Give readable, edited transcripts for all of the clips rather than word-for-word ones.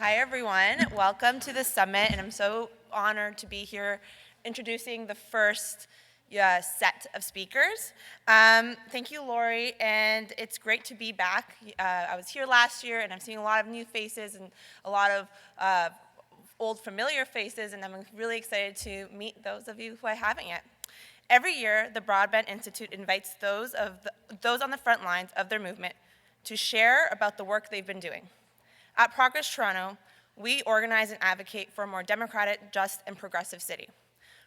Hi everyone, welcome to the summit, and I'm so honored to be here introducing the first set of speakers. Thank you, Lori, and it's great to be back. I was here last year, and I'm seeing a lot of new faces and a lot of old familiar faces, and I'm really excited to meet those of you who I haven't yet. Every year, the Broadbent Institute invites those on the front lines of their movement to share about the work they've been doing. At Progress Toronto, we organize and advocate for a more democratic, just, and progressive city.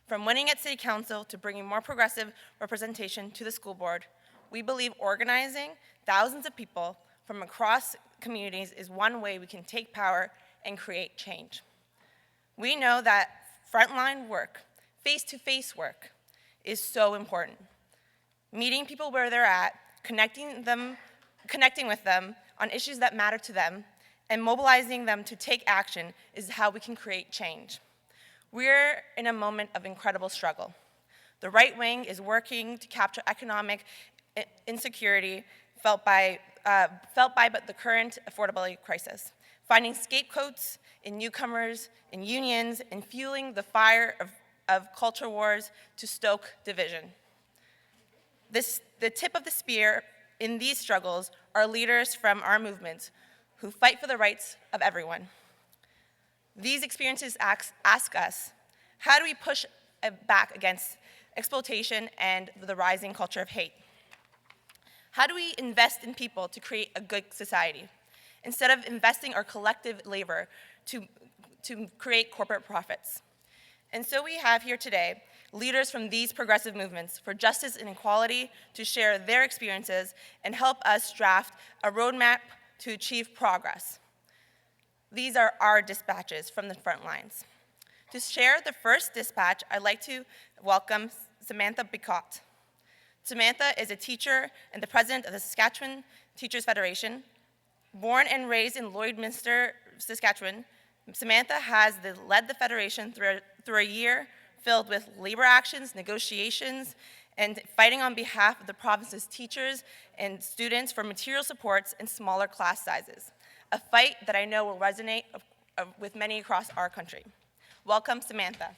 From winning at City Council to bringing more progressive representation to the school board, we believe organizing thousands of people from across communities is one way we can take power and create change. We know that frontline work, face-to-face work, is so important. Meeting people where they're at, connecting with them on issues that matter to them, and mobilizing them to take action is how we can create change. We're in a moment of incredible struggle. The right wing is working to capture economic insecurity felt by the current affordability crisis, finding scapegoats in newcomers, in unions, and fueling the fire of culture wars to stoke division. The tip of the spear in these struggles are leaders from our movement who fight for the rights of everyone. These experiences ask us, how do we push back against exploitation and the rising culture of hate? How do we invest in people to create a good society, instead of investing our collective labor to create corporate profits? And so we have here today leaders from these progressive movements for justice and equality to share their experiences and help us draft a roadmap to achieve progress. These are our dispatches from the front lines. To share the first dispatch, I'd like to welcome Samantha Becotte. Samantha is a teacher and the president of the Saskatchewan Teachers Federation. Born and raised in Lloydminster, Saskatchewan, Samantha has led the Federation through a year filled with labor actions, negotiations, and fighting on behalf of the province's teachers and students for material supports and smaller class sizes, a fight that I know will resonate with many across our country. Welcome, Samantha.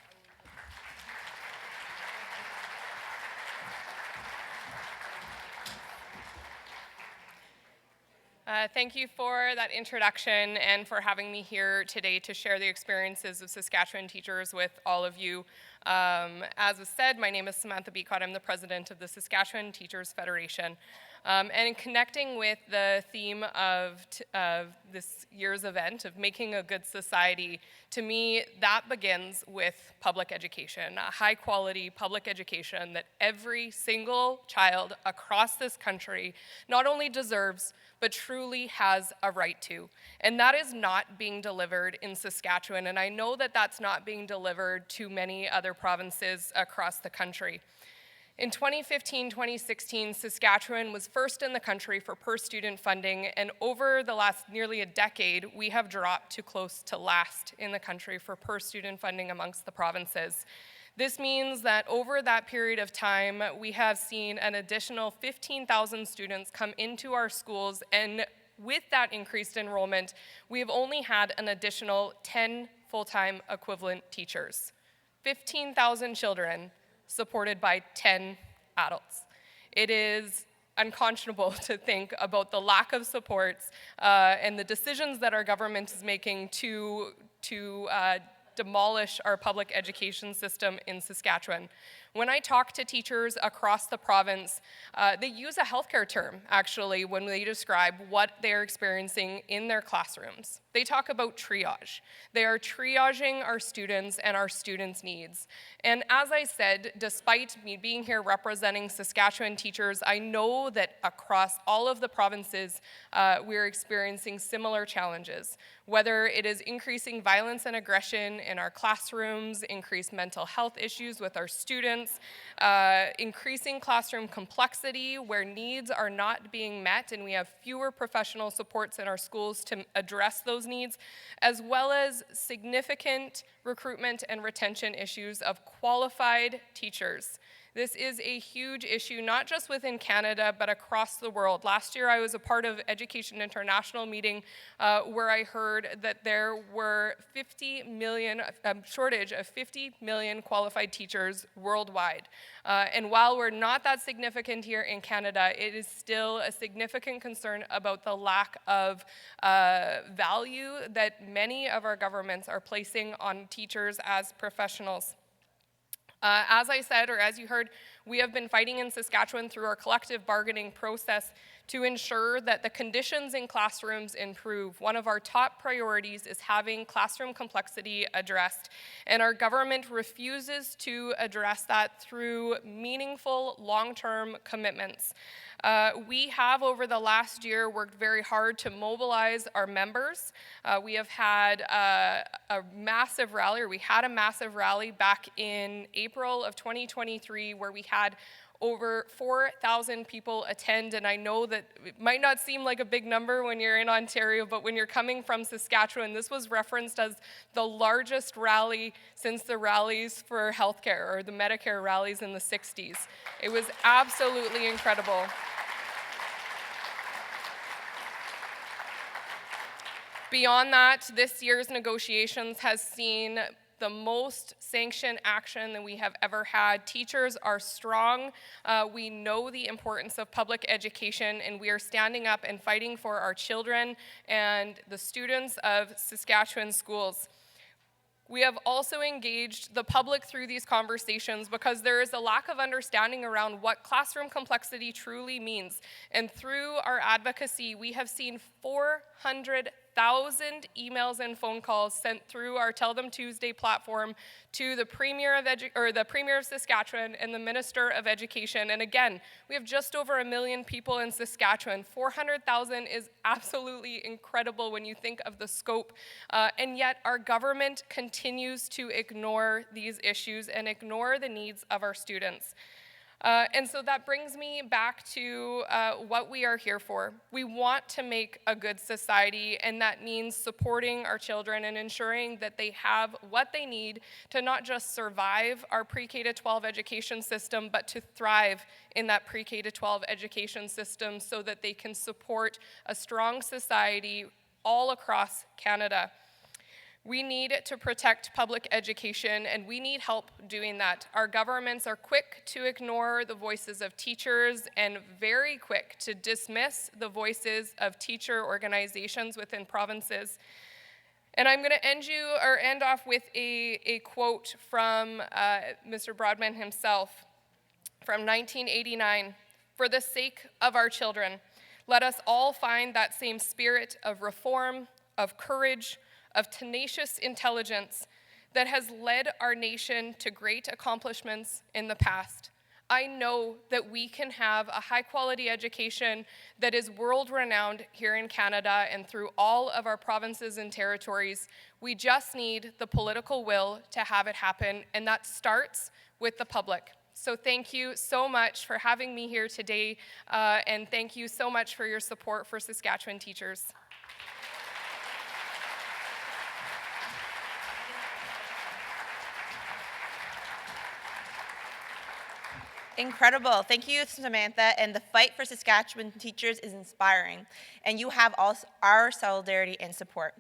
Thank you for that introduction and for having me here today to share the experiences of Saskatchewan teachers with all of you. As was said, my name is Samantha Becotte. I'm the president of the Saskatchewan Teachers Federation. And in connecting with the theme of this year's event of making a good society, to me, that begins with public education, a high-quality public education that every single child across this country not only deserves, but truly has a right to. And that is not being delivered in Saskatchewan, and I know that that's not being delivered to many other provinces across the country. In 2015-2016, Saskatchewan was first in the country for per-student funding, and over the last nearly a decade, we have dropped to close to last in the country for per-student funding amongst the provinces. This means that over that period of time, we have seen an additional 15,000 students come into our schools, and with that increased enrollment, we have only had an additional 10 full-time equivalent teachers. 15,000 children supported by 10 adults. It is unconscionable to think about the lack of supports and the decisions that our government is making to demolish our public education system in Saskatchewan. When I talk to teachers across the province, they use a healthcare term, actually, when they describe what they're experiencing in their classrooms. They talk about triage. They are triaging our students and our students' needs. And as I said, despite me being here representing Saskatchewan teachers, I know that across all of the provinces, we're experiencing similar challenges. Whether it is increasing violence and aggression in our classrooms, increased mental health issues with our students, increasing classroom complexity where needs are not being met and we have fewer professional supports in our schools to address those needs, as well as significant recruitment and retention issues of qualified teachers. This is a huge issue, not just within Canada, but across the world. Last year, I was a part of Education International meeting where I heard that there were 50 million, shortage of 50 million qualified teachers worldwide. And while we're not that significant here in Canada, it is still a significant concern about the lack of value that many of our governments are placing on teachers as professionals. As I said, or as you heard, we have been fighting in Saskatchewan through our collective bargaining process to ensure that the conditions in classrooms improve. One of our top priorities is having classroom complexity addressed, and our government refuses to address that through meaningful long-term commitments. We have, over the last year, worked very hard to mobilize our members. We have had a massive rally, or we had a massive rally back in April of 2023 where we had over 4,000 people attend, and I know that it might not seem like a big number when you're in Ontario, but when you're coming from Saskatchewan, this was referenced as the largest rally since the rallies for healthcare, or the Medicare rallies in the 60s. It was absolutely incredible. Beyond that, this year's negotiations has seen the most sanctioned action that we have ever had. Teachers are strong. We know the importance of public education, and we are standing up and fighting for our children and the students of Saskatchewan schools. We have also engaged the public through these conversations because there is a lack of understanding around what classroom complexity truly means. And through our advocacy, we have seen 400,000 emails and phone calls sent through our Tell Them Tuesday platform to the Premier of Saskatchewan and the Minister of Education. And again, we have just over 1 million people in Saskatchewan. 400,000 is absolutely incredible when you think of the scope. And yet our government continues to ignore these issues and ignore the needs of our students. And so that brings me back to what we are here for. We want to make a good society, and that means supporting our children and ensuring that they have what they need to not just survive our pre-K to 12 education system, but to thrive in that pre-K to 12 education system so that they can support a strong society all across Canada. We need to protect public education, and we need help doing that. Our governments are quick to ignore the voices of teachers and very quick to dismiss the voices of teacher organizations within provinces. And I'm going to end off with a quote from Mr. Broadbent himself from 1989. "For the sake of our children, let us all find that same spirit of reform, of courage, of tenacious intelligence that has led our nation to great accomplishments in the past. I know that we can have a high-quality education that is world-renowned here in Canada and through all of our provinces and territories. We just need the political will to have it happen, and that starts with the public." So thank you so much for having me here today, and thank you so much for your support for Saskatchewan teachers. Incredible. Thank you, Samantha. And the fight for Saskatchewan teachers is inspiring. And you have all our solidarity and support.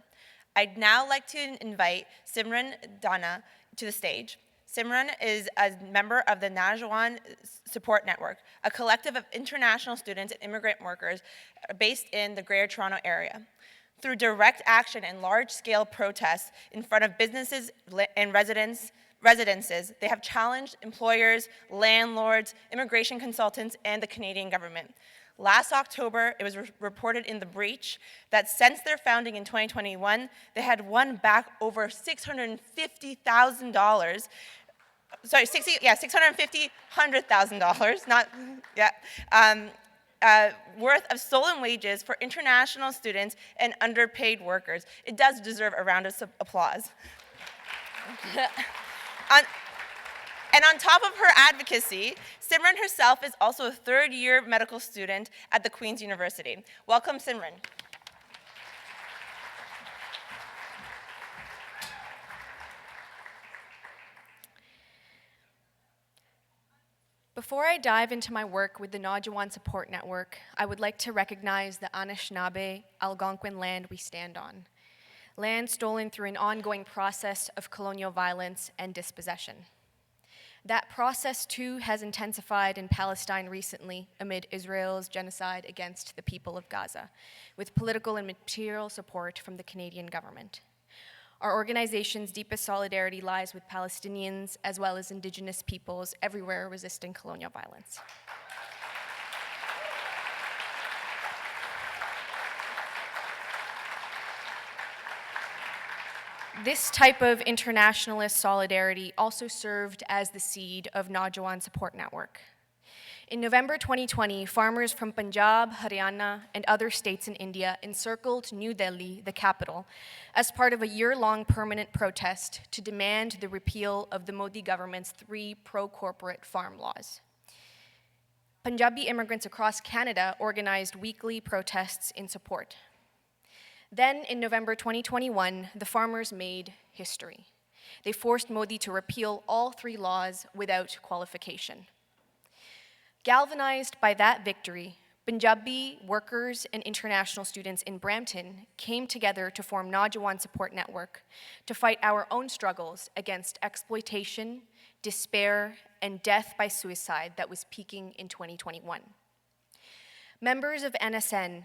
I'd now like to invite Simran Dhunna to the stage. Simran is a member of the Naujawan Support Network, a collective of international students and immigrant workers based in the Greater Toronto area. Through direct action and large-scale protests in front of businesses and residences, they have challenged employers, landlords, immigration consultants, and the Canadian government. Last October, it was reported in The Breach that since their founding in 2021, they had won back over $650,000. Sorry, $100,000 worth of stolen wages for international students and underpaid workers. It does deserve a round of applause. And on top of her advocacy, Simran herself is also a third-year medical student at the Queen's University. Welcome, Simran. Before I dive into my work with the Naujawan Support Network, I would like to recognize the Anishinaabe Algonquin land we stand on, land stolen through an ongoing process of colonial violence and dispossession. That process, too, has intensified in Palestine recently amid Israel's genocide against the people of Gaza, with political and material support from the Canadian government. Our organization's deepest solidarity lies with Palestinians as well as Indigenous peoples everywhere resisting colonial violence. This type of internationalist solidarity also served as the seed of Naujawan Support Network. In November 2020, farmers from Punjab, Haryana, and other states in India encircled New Delhi, the capital, as part of a year-long permanent protest to demand the repeal of the Modi government's 3 pro-corporate farm laws. Punjabi immigrants across Canada organized weekly protests in support. Then, in November 2021, the farmers made history. They forced Modi to repeal all 3 laws without qualification. Galvanized by that victory, Punjabi workers and international students in Brampton came together to form Naujawan Support Network to fight our own struggles against exploitation, despair, and death by suicide that was peaking in 2021. Members of NSN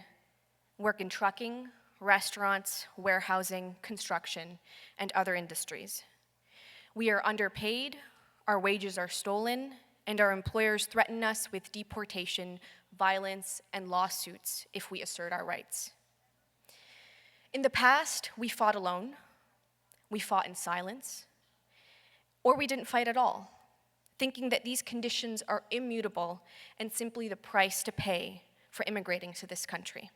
work in trucking, restaurants, warehousing, construction, and other industries. We are underpaid, our wages are stolen, and our employers threaten us with deportation, violence, and lawsuits if we assert our rights. In the past, we fought alone, we fought in silence, or we didn't fight at all, thinking that these conditions are immutable and simply the price to pay for immigrating to this country.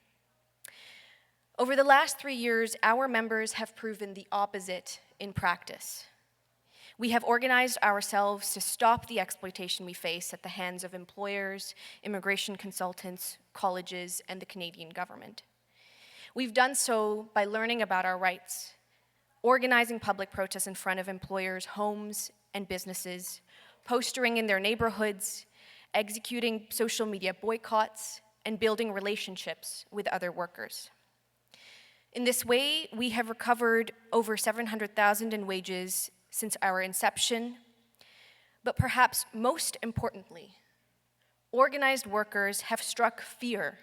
Over the last 3 years, our members have proven the opposite in practice. We have organized ourselves to stop the exploitation we face at the hands of employers, immigration consultants, colleges, and the Canadian government. We've done so by learning about our rights, organizing public protests in front of employers' homes and businesses, postering in their neighborhoods, executing social media boycotts, and building relationships with other workers. In this way, we have recovered over $700,000 in wages since our inception, but perhaps most importantly, organized workers have struck fear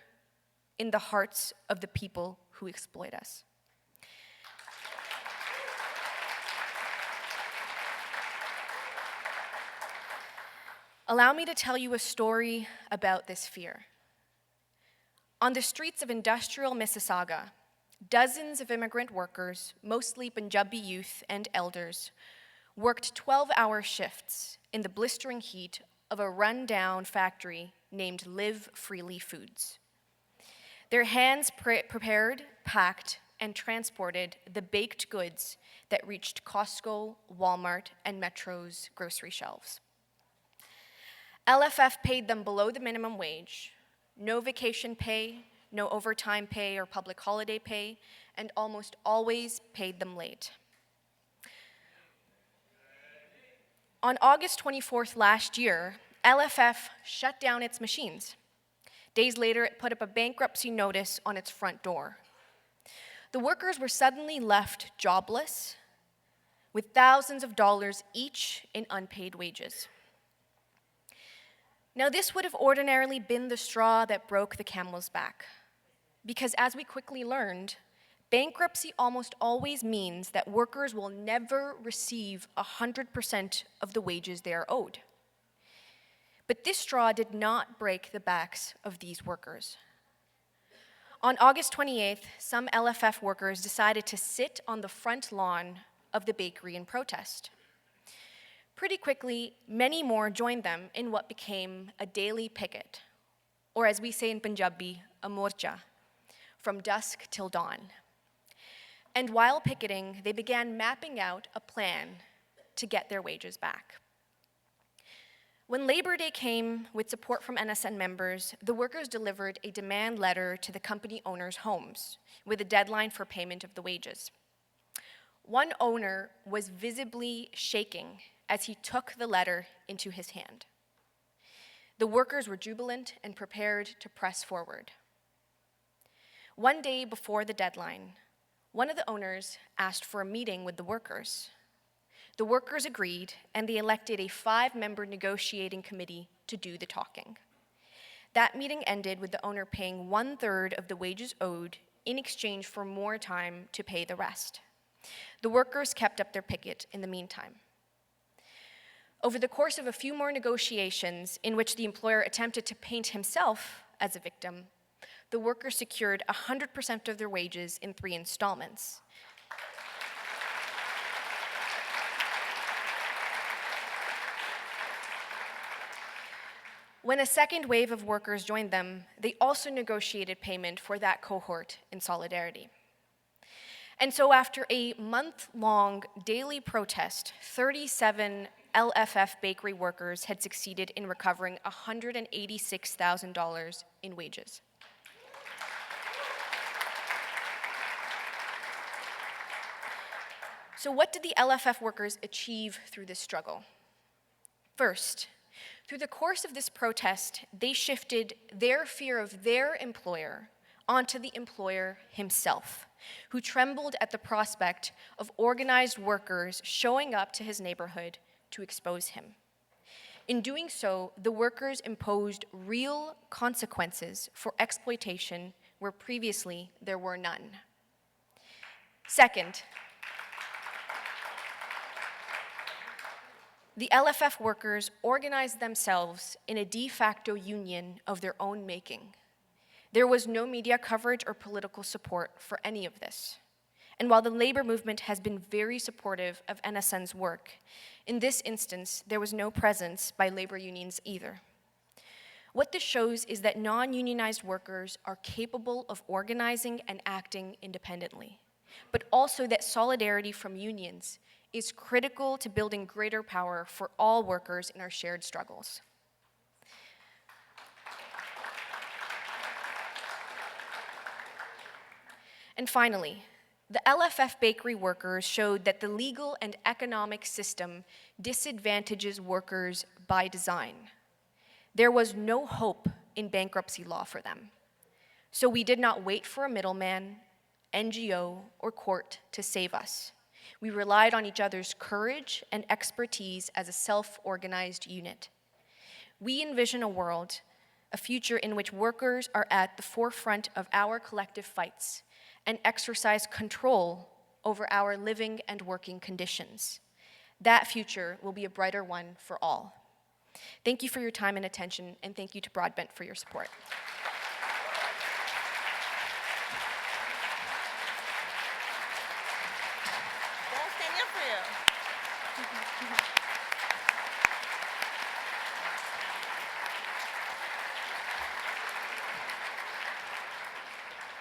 in the hearts of the people who exploit us. Allow me to tell you a story about this fear. On the streets of industrial Mississauga, dozens of immigrant workers, mostly Punjabi youth and elders, worked 12-hour shifts in the blistering heat of a run-down factory named Live Freely Foods. Their hands prepared, packed, and transported the baked goods that reached Costco, Walmart, and Metro's grocery shelves. LFF paid them below the minimum wage, no vacation pay, no overtime pay or public holiday pay, and almost always paid them late. On August 24th last year, LFF shut down its machines. Days later, it put up a bankruptcy notice on its front door. The workers were suddenly left jobless, with thousands of dollars each in unpaid wages. Now, this would have ordinarily been the straw that broke the camel's back, because as we quickly learned, bankruptcy almost always means that workers will never receive 100% of the wages they are owed. But this straw did not break the backs of these workers. On August 28th, some LFF workers decided to sit on the front lawn of the bakery in protest. Pretty quickly, many more joined them in what became a daily picket, or as we say in Punjabi, a morcha, from dusk till dawn. And while picketing, they began mapping out a plan to get their wages back. When Labor Day came with support from NSN members, the workers delivered a demand letter to the company owners' homes with a deadline for payment of the wages. One owner was visibly shaking as he took the letter into his hand. The workers were jubilant and prepared to press forward. One day before the deadline, one of the owners asked for a meeting with the workers. The workers agreed, and they elected a 5-member negotiating committee to do the talking. That meeting ended with the owner paying 1/3 of the wages owed in exchange for more time to pay the rest. The workers kept up their picket in the meantime. Over the course of a few more negotiations, in which the employer attempted to paint himself as a victim, the workers secured 100% of their wages in 3 installments. When a second wave of workers joined them, they also negotiated payment for that cohort in solidarity. And so after a month-long daily protest, 37 LFF bakery workers had succeeded in recovering $186,000 in wages. So what did the LFF workers achieve through this struggle? First, through the course of this protest, they shifted their fear of their employer onto the employer himself, who trembled at the prospect of organized workers showing up to his neighborhood to expose him. In doing so, the workers imposed real consequences for exploitation where previously there were none. Second, the LFF workers organized themselves in a de facto union of their own making. There was no media coverage or political support for any of this. And while the labor movement has been very supportive of NSN's work, in this instance, there was no presence by labor unions either. What this shows is that non-unionized workers are capable of organizing and acting independently, but also that solidarity from unions is critical to building greater power for all workers in our shared struggles. And finally, the LFF bakery workers showed that the legal and economic system disadvantages workers by design. There was no hope in bankruptcy law for them. So we did not wait for a middleman, NGO, or court to save us. We relied on each other's courage and expertise as a self-organized unit. We envision a future in which workers are at the forefront of our collective fights and exercise control over our living and working conditions. That future will be a brighter one for all. Thank you for your time and attention, and thank you to Broadbent for your support.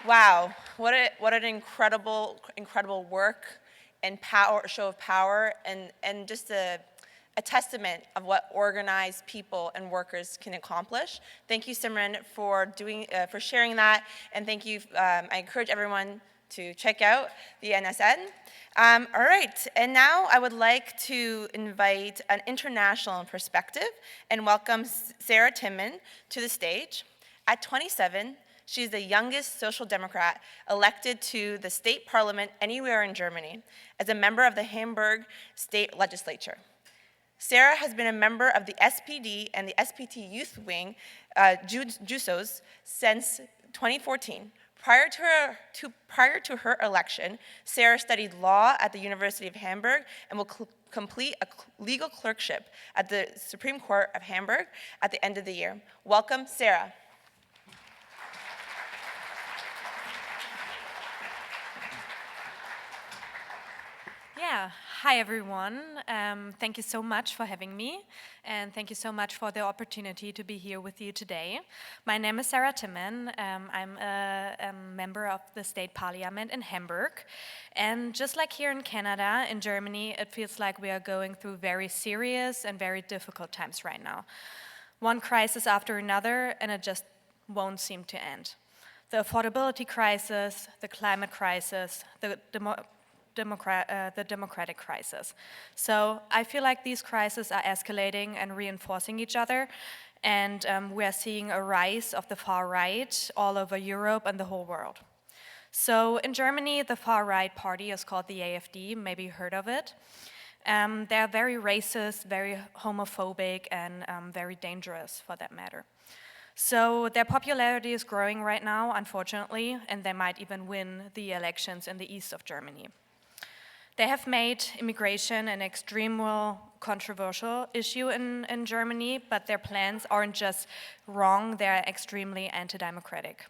Wow, what an incredible work and show of power, and just a testament of what organized people and workers can accomplish. Thank you, Simran, for sharing that, and thank you. I encourage everyone to check out the NSN. All right, and now I would like to invite an international perspective and welcome Sarah Timmann to the stage. At 27, she's the youngest Social Democrat elected to the state parliament anywhere in Germany as a member of the Hamburg state legislature. Sarah has been a member of the SPD and the SPT Youth Wing, JUSOs, since 2014. Prior to her election, Sarah studied law at the University of Hamburg and will complete a legal clerkship at the Supreme Court of Hamburg at the end of the year. Welcome, Sarah. Yeah, hi everyone. Thank you so much for having me, and thank you so much for the opportunity to be here with you today. My name is Sarah Timmann. I'm a member of the state parliament in Hamburg, and just like here in Canada, in Germany, it feels like we are going through very serious and very difficult times right now. One crisis after another, and it just won't seem to end. The affordability crisis, the climate crisis, the democratic crisis. So I feel like these crises are escalating and reinforcing each other, And we are seeing a rise of the far right all over Europe and the whole world. So in Germany, the far right party is called the AfD, maybe you heard of it. They're very racist, very homophobic, and very dangerous for that matter. So their popularity is growing right now, unfortunately, and they might even win the elections in the east of Germany. They have made immigration an extremely controversial issue in Germany, but their plans aren't just wrong, they're extremely anti-democratic.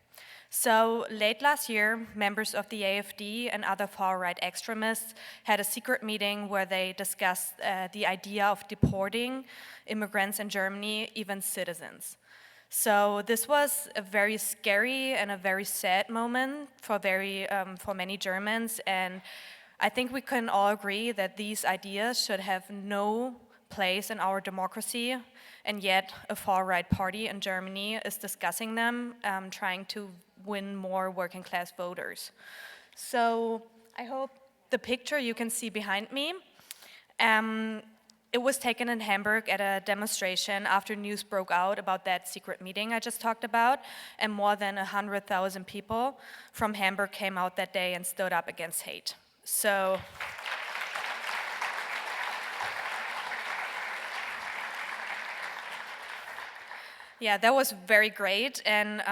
So late last year, members of the AfD and other far-right extremists had a secret meeting where they discussed the idea of deporting immigrants in Germany, even citizens. So this was a very scary and a very sad moment for many Germans, and I think we can all agree that these ideas should have no place in our democracy, and yet a far-right party in Germany is discussing them, trying to win more working class voters. So I hope the picture you can see behind me, it was taken in Hamburg at a demonstration after news broke out about that secret meeting I just talked about, and more than 100,000 people from Hamburg came out that day and stood up against hate. So yeah, that was very great, and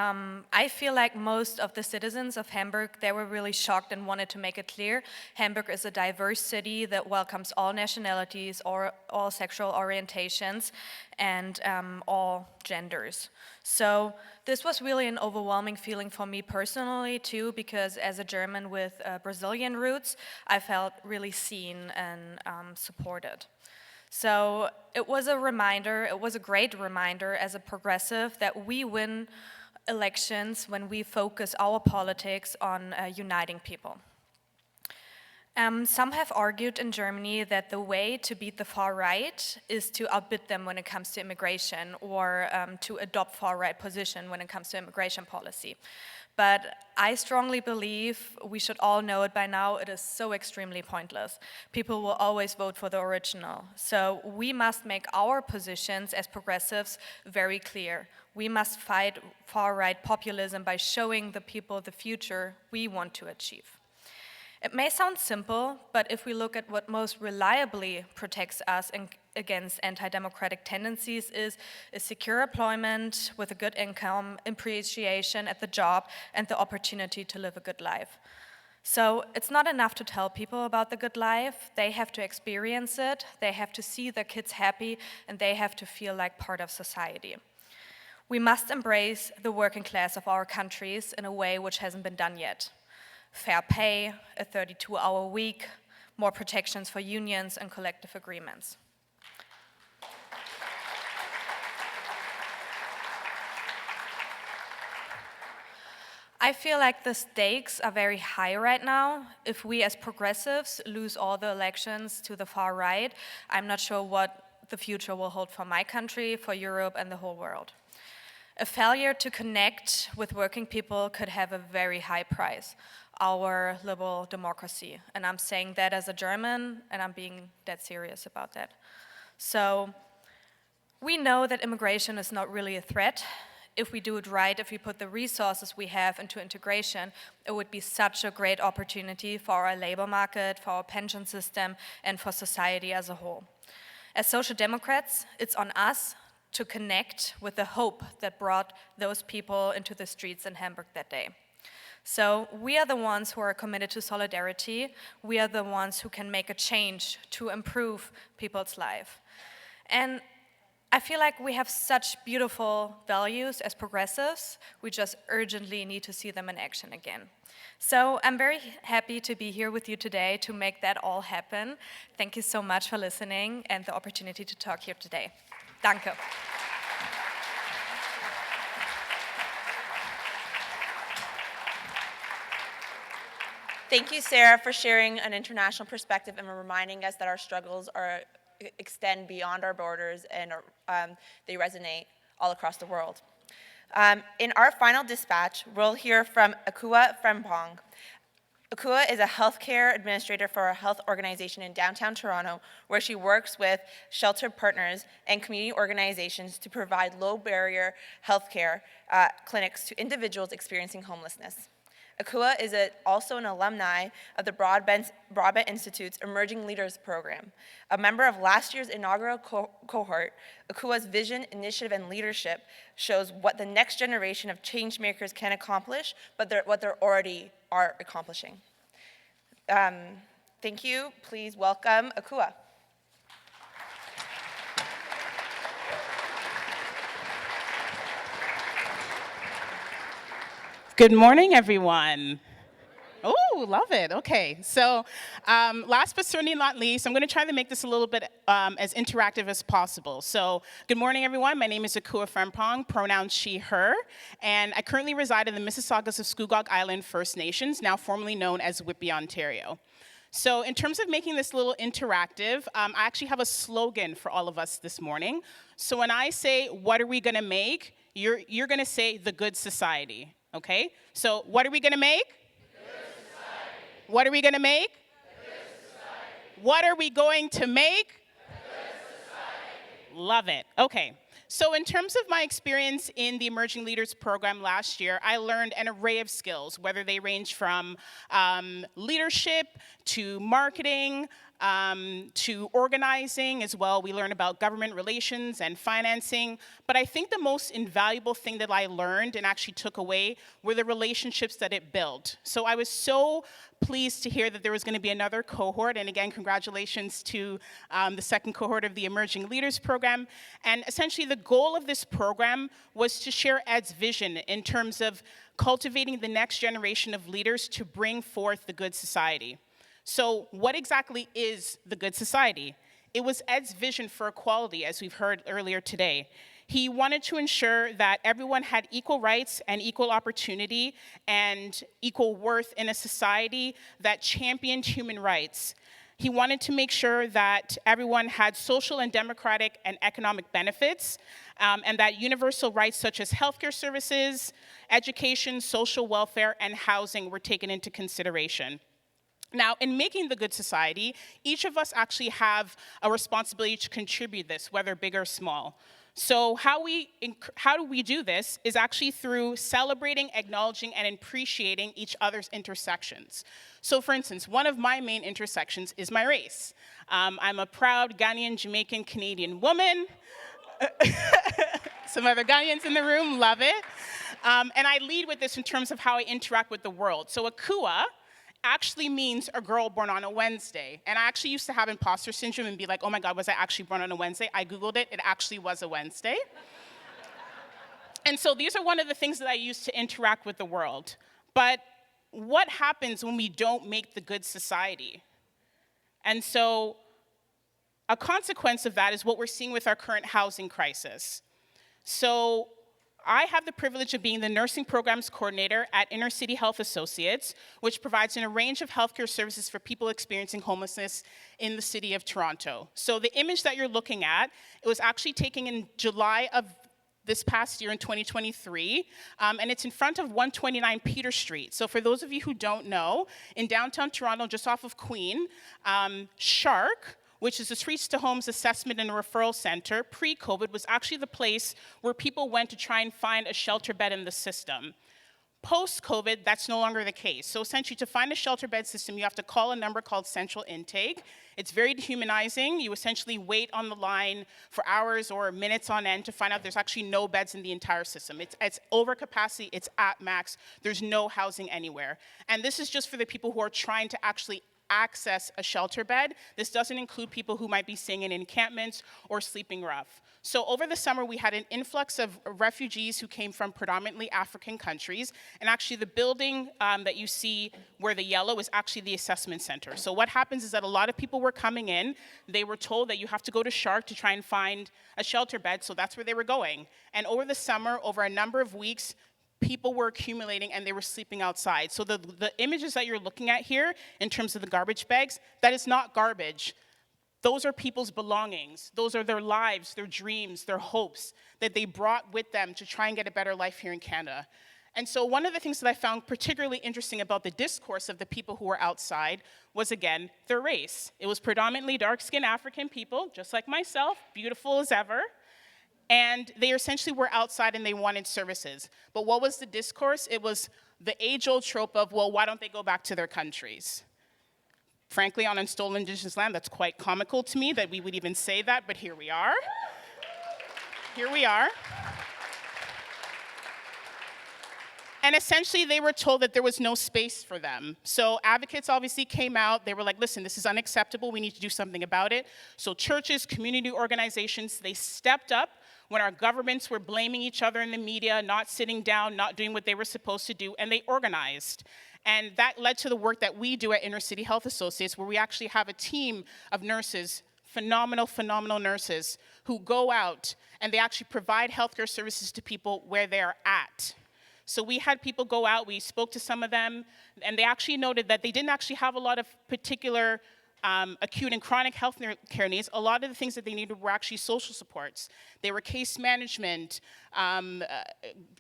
I feel like most of the citizens of Hamburg, they were really shocked and wanted to make it clear. Hamburg is a diverse city that welcomes all nationalities, or all sexual orientations, and all genders. So this was really an overwhelming feeling for me personally too, because as a German with Brazilian roots, I felt really seen and supported. So it was a reminder, it was a great reminder as a progressive that we win elections when we focus our politics on uniting people. Some have argued in Germany that the way to beat the far right is to outbid them when it comes to immigration, or to adopt far right position when it comes to immigration policy. But I strongly believe, we should all know it by now, it is so extremely pointless. People will always vote for the original. So we must make our positions as progressives very clear. We must fight far-right populism by showing the people the future we want to achieve. It may sound simple, but if we look at what most reliably protects us against anti-democratic tendencies is a secure employment with a good income, appreciation at the job, and the opportunity to live a good life. So it's not enough to tell people about the good life. They have to experience it, they have to see their kids happy, and they have to feel like part of society. We must embrace the working class of our countries in a way which hasn't been done yet. Fair pay, a 32-hour week, more protections for unions and collective agreements. I feel like the stakes are very high right now. If we as progressives lose all the elections to the far right, I'm not sure what the future will hold for my country, for Europe, and the whole world. A failure to connect with working people could have a very high price, our liberal democracy. And I'm saying that as a German, and I'm being dead serious about that. So we know that immigration is not really a threat. If we do it right, if we put the resources we have into integration, it would be such a great opportunity for our labor market, for our pension system, and for society as a whole. As social democrats, it's on us to connect with the hope that brought those people into the streets in Hamburg that day. So we are the ones who are committed to solidarity. We are the ones who can make a change to improve people's life. And I feel like we have such beautiful values as progressives. We just urgently need to see them in action again. So I'm very happy to be here with you today to make that all happen. Thank you so much for listening and the opportunity to talk here today. Danke. Thank you, Sarah, for sharing an international perspective and reminding us that our struggles extend beyond our borders and they resonate all across the world. In our final dispatch, we'll hear from Akuah Frempong. Akuah is a healthcare administrator for a health organization in downtown Toronto, where she works with shelter partners and community organizations to provide low-barrier healthcare clinics to individuals experiencing homelessness. Akuah is also an alumni of the Broadbent Institute's Emerging Leaders Program. A member of last year's inaugural cohort, Akuah's vision, initiative, and leadership shows what the next generation of change makers can accomplish, but what they already are accomplishing. Thank you. Please welcome Akuah. Good morning, everyone. Oh, love it. Okay, so last but certainly not least, I'm going to try to make this a little bit as interactive as possible. So good morning, everyone. My name is Akuah Frempong, pronouns she, her, and I currently reside in the Mississaugas of Scugog Island First Nations, now formerly known as Whitby, Ontario. So in terms of making this a little interactive, I actually have a slogan for all of us this morning. So when I say, what are we going to make, you're going to say the good society. Okay, so what are we going to make? What are we going to make? What are we going to make? Love it. Okay, so in terms of my experience in the Emerging Leaders Program last year, I learned an array of skills, whether they range from leadership to marketing, to organizing as well. We learn about government relations and financing. But I think the most invaluable thing that I learned and actually took away were the relationships that it built. So I was so pleased to hear that there was going to be another cohort. And again, congratulations to the second cohort of the Emerging Leaders Program. And essentially the goal of this program was to share Ed's vision in terms of cultivating the next generation of leaders to bring forth the good society. So what exactly is the good society? It was Ed's vision for equality, as we've heard earlier today. He wanted to ensure that everyone had equal rights and equal opportunity and equal worth in a society that championed human rights. He wanted to make sure that everyone had social and democratic and economic benefits, and that universal rights such as healthcare services, education, social welfare, and housing were taken into consideration. Now, in making the good society, each of us actually have a responsibility to contribute this, whether big or small. So how do we do this is actually through celebrating, acknowledging, and appreciating each other's intersections. So for instance, one of my main intersections is my race. I'm a proud Ghanaian, Jamaican, Canadian woman. Some other Ghanaians in the room, love it. And I lead with this in terms of how I interact with the world. So Akuah actually means a girl born on a Wednesday. And I actually used to have imposter syndrome and be like, oh my God, was I actually born on a Wednesday? I Googled it, it actually was a Wednesday. And so these are one of the things that I use to interact with the world. But what happens when we don't make the good society? And so a consequence of that is what we're seeing with our current housing crisis. So I have the privilege of being the nursing programs coordinator at Inner City Health Associates, which provides a range of healthcare services for people experiencing homelessness in the city of Toronto. So the image that you're looking at, it was actually taken in July of this past year in 2023, and it's in front of 129 Peter Street. So for those of you who don't know, in downtown Toronto, just off of Queen, Shark, which is the Streets to Homes Assessment and Referral Center, pre-COVID, was actually the place where people went to try and find a shelter bed in the system. Post-COVID, that's no longer the case. So essentially, to find a shelter bed system, you have to call a number called Central Intake. It's very dehumanizing. You essentially wait on the line for hours or minutes on end to find out there's actually no beds in the entire system. It's over capacity, it's at max, there's no housing anywhere. And this is just for the people who are trying to actually access a shelter bed. This doesn't include people who might be staying in encampments or sleeping rough. So over the summer, we had an influx of refugees who came from predominantly African countries, and actually the building that you see where the yellow is actually the assessment center. So what happens is that a lot of people were coming in, they were told that you have to go to Shark to try and find a shelter bed, so that's where they were going. And over the summer, over a number of weeks, people were accumulating and they were sleeping outside. So the images that you're looking at here in terms of the garbage bags, that is not garbage. Those are people's belongings. Those are their lives, their dreams, their hopes that they brought with them to try and get a better life here in Canada. And so one of the things that I found particularly interesting about the discourse of the people who were outside was, again, their race. It was predominantly dark-skinned African people, just like myself, beautiful as ever. And they essentially were outside and they wanted services. But what was the discourse? It was the age-old trope of, well, why don't they go back to their countries? Frankly, on stolen indigenous land, that's quite comical to me that we would even say that, but here we are. Here we are. And essentially, they were told that there was no space for them. So advocates obviously came out. They were like, listen, this is unacceptable. We need to do something about it. So churches, community organizations, they stepped up when our governments were blaming each other in the media, not sitting down, not doing what they were supposed to do, and they organized. And that led to the work that we do at Inner City Health Associates, where we actually have a team of nurses, phenomenal nurses, who go out and they actually provide healthcare services to people where they're at. So we had people go out, we spoke to some of them, and they actually noted that they didn't actually have a lot of particular acute and chronic health care needs. A lot of the things that they needed were actually social supports. They were case management,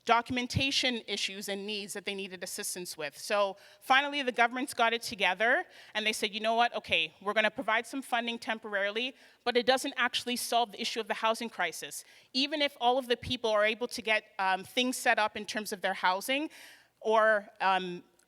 documentation issues and needs that they needed assistance with. So finally, the governments got it together, and they said, you know what, okay, we're gonna provide some funding temporarily, but it doesn't actually solve the issue of the housing crisis. Even if all of the people are able to get things set up in terms of their housing, or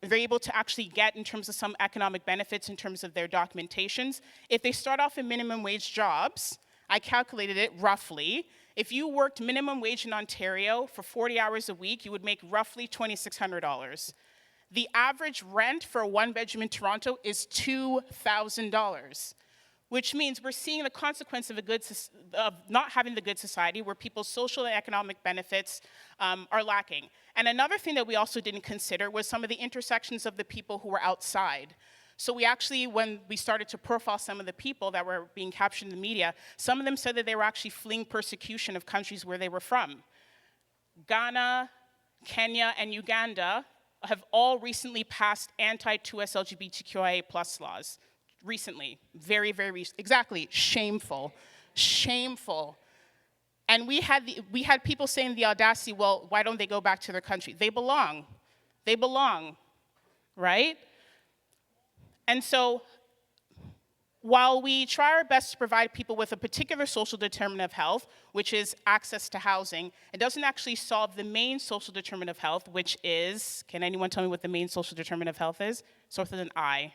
they're able to actually get in terms of some economic benefits in terms of their documentations. If they start off in minimum wage jobs, I calculated it roughly, if you worked minimum wage in Ontario for 40 hours a week, you would make roughly $2,600. The average rent for a one-bedroom in Toronto is $2,000. Which means we're seeing the consequence of not having the good society where people's social and economic benefits are lacking. And another thing that we also didn't consider was some of the intersections of the people who were outside. So we actually, when we started to profile some of the people that were being captured in the media, some of them said that they were actually fleeing persecution of countries where they were from. Ghana, Kenya, and Uganda have all recently passed anti-2S LGBTQIA+ laws. Recently, very recent, exactly, shameful. And we had people saying the audacity, well, why don't they go back to their country? They belong, right? And so, while we try our best to provide people with a particular social determinant of health, which is access to housing, it doesn't actually solve the main social determinant of health, which is, can anyone tell me what the main social determinant of health is? Starts with an I.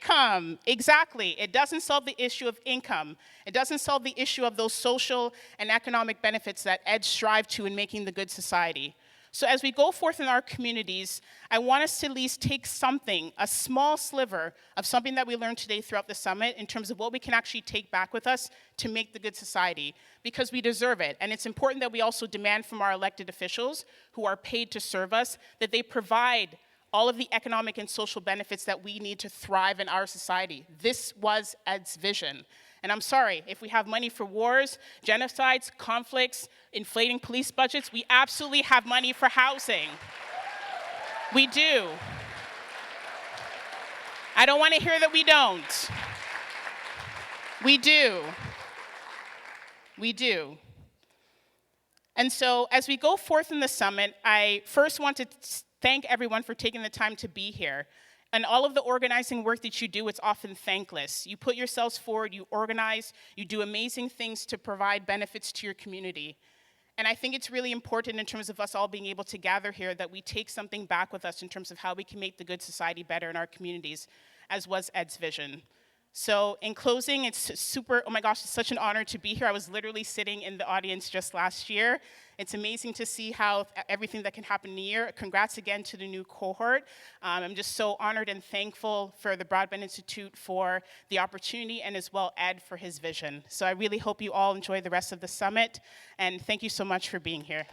Income, exactly. It doesn't solve the issue of income. It doesn't solve the issue of those social and economic benefits that EDS strive to in making the good society. So as we go forth in our communities, I want us to at least take something, a small sliver of something that we learned today throughout the summit in terms of what we can actually take back with us to make the good society, because we deserve it. And it's important that we also demand from our elected officials who are paid to serve us that they provide all of the economic and social benefits that we need to thrive in our society. This was ED's vision. And I'm sorry, if we have money for wars, genocides, conflicts, inflating police budgets, we absolutely have money for housing. We do. I don't want to hear that we don't. We do. We do. And so as we go forth in the summit, I first want to thank everyone for taking the time to be here. And all of the organizing work that you do, it's often thankless. You put yourselves forward, you organize, you do amazing things to provide benefits to your community. And I think it's really important in terms of us all being able to gather here that we take something back with us in terms of how we can make the good society better in our communities, as was ED's vision. So in closing, it's super, oh my gosh, it's such an honor to be here. I was literally sitting in the audience just last year. It's amazing to see how everything that can happen in a year. Congrats again to the new cohort. I'm just so honored and thankful for the Broadbent Institute for the opportunity, and as well Ed for his vision. So I really hope you all enjoy the rest of the summit, and thank you so much for being here.